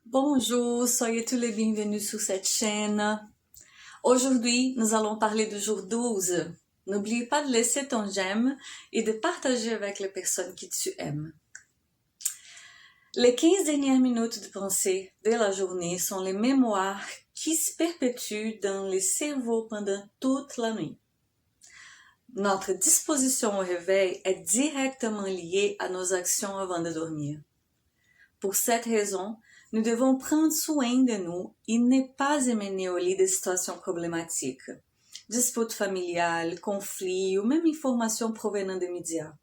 Bonjour, soyez tous les bienvenus sur cette chaîne. Aujourd'hui, nous allons parler du jour 12. N'oublie pas de laisser ton j'aime et de partager avec les personnes que tu aimes. Les 15 dernières minutes de pensée de la journée sont les mémoires qui se perpétuent dans les cerveaux pendant toute la nuit. Notre disposition au réveil est directement liée à nos actions avant de dormir. Pour cette raison, nous devons prendre soin de nous et ne pas émener au lit des situations problématiques, disputes familiales, conflits ou même informations provenant des médias.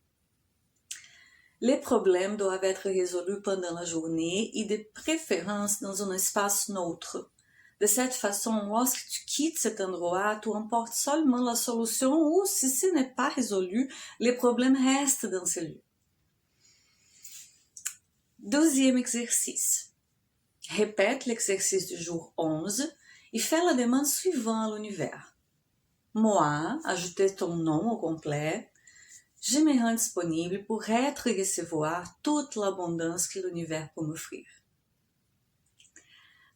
Les problèmes doivent être résolus pendant la journée et de préférence dans un espace neutre. De cette façon, lorsque tu quittes cet endroit, tu emportes seulement la solution ou, si ce n'est pas résolu, les problèmes restent dans ce lieu. Deuxième exercice. Répète l'exercice du jour 11 et fais la demande suivante à l'univers. Moi, ajoutez ton nom au complet. Je me rends disponible pour être et recevoir toute l'abondance que l'univers peut m'offrir.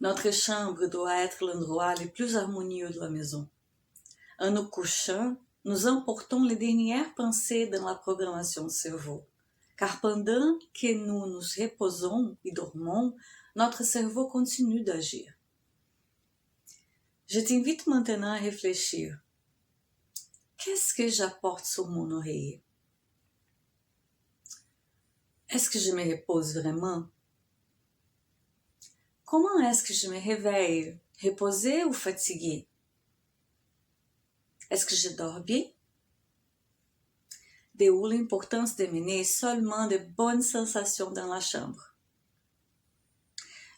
Notre chambre doit être l'endroit le plus harmonieux de la maison. En nous couchant, nous emportons les dernières pensées dans la programmation du cerveau. Car pendant que nous nous reposons et dormons, notre cerveau continue d'agir. Je t'invite maintenant à réfléchir. Qu'est-ce que j'apporte sur mon oreiller? Est-ce que je me repose vraiment? Comment est-ce que je me réveille? Reposée ou fatiguée? Est-ce que je dors bien? De où l'importance de mener seulement de bonnes sensations dans la chambre.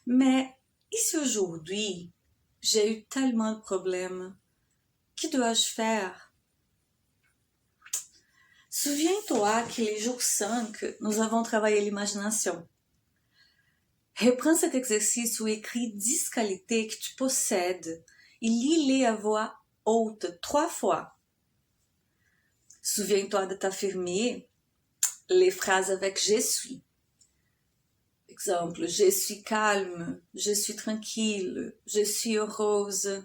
Mais, et si aujourd'hui, j'ai eu tellement de problèmes? Que dois-je faire? Souviens-toi que les jours 5, nous avons travaillé l'imagination. Reprends cet exercice ou écris 10 qualités que tu possèdes et lis-les à voix haute 3 fois. Souviens-toi de t'affirmer les phrases avec « je suis ». Exemple, je suis calme, je suis tranquille, je suis heureuse,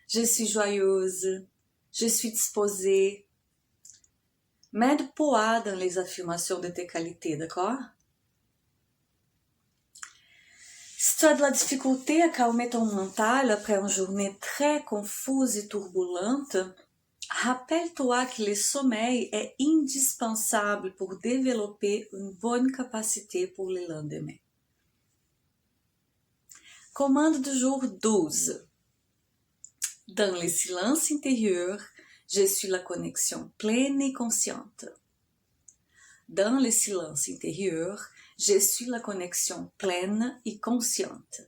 je suis joyeuse, je suis disposée. Mets de poids dans les affirmations de tes qualités, d'accord? Si tu as de la difficulté à calmer ton mental après une journée très confuse et turbulente, rappelle-toi que le sommeil est indispensable pour développer une bonne capacité pour le lendemain. Commande du jour 12. Dans le silence intérieur, je suis la connexion pleine et consciente. Dans le silence intérieur, je suis la connexion pleine et consciente.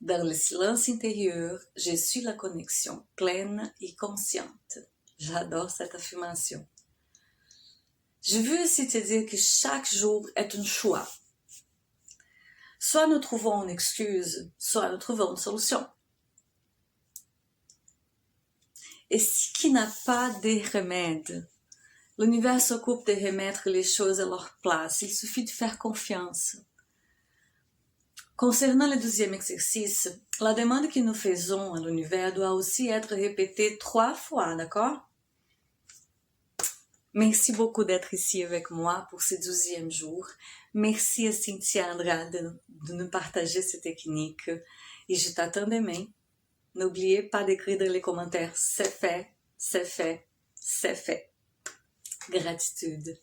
Dans le silence intérieur, je suis la connexion pleine et consciente. J'adore cette affirmation. Je veux aussi te dire que chaque jour est un choix. Soit nous trouvons une excuse, soit nous trouvons une solution. Et ce qui n'a pas de remède, l'univers s'occupe de remettre les choses à leur place. Il suffit de faire confiance. Concernant le deuxième exercice, la demande que nous faisons à l'univers doit aussi être répétée 3 fois, d'accord? Merci beaucoup d'être ici avec moi pour ce 12e jour. Merci à Cynthia Andrade de nous partager cette technique. Et je t'attends demain. N'oubliez pas d'écrire dans les commentaires « c'est fait, c'est fait, c'est fait ». Gratitude.